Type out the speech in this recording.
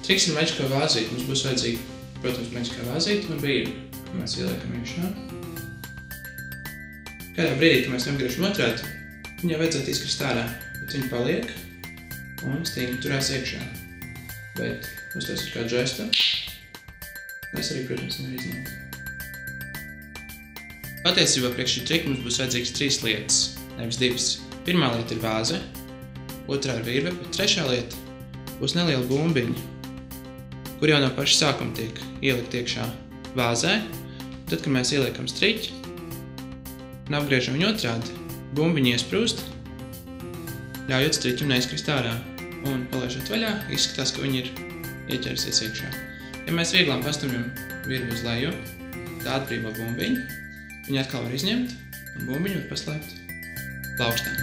Triks ir maģiskā vāzīte. Mums būs vajadzīga, protams, maģiskā vāzīte un virve, ko mēs ieliekam iekšā. Kādā brīdī, kad mēs apgriežam otrādi, viņai vajadzētu izkrist ārā, bet viņa paliek un stingri turās iekšā. Bet uztaisīt kādu žestu, mēs arī, protams, nevar izņemt. Patiesībā priekš šī trika mums būs vajadzīgas 3 lietas, nevis 2. Pirmā lieta ir vāze, otrā ir virve, bet trešā lieta būs neliela bumbiņa, kur jau no paša sākuma tiek ielikt iekšā vāzē. Tad, kad mēs ieliekam striķi un apgriežam viņu otrādi, bumbiņa iesprūst, ļaujot striķim neizkrist ārā. Un palaižot vaļā, izskatās, ka viņi ir ieķersies iekšā. Ja mēs vieglām pastumjam virvi uz leju, tā atbrīvo bumbiņu, viņi atkal var izņemt un bumbiņu var paslēpt plaukstā.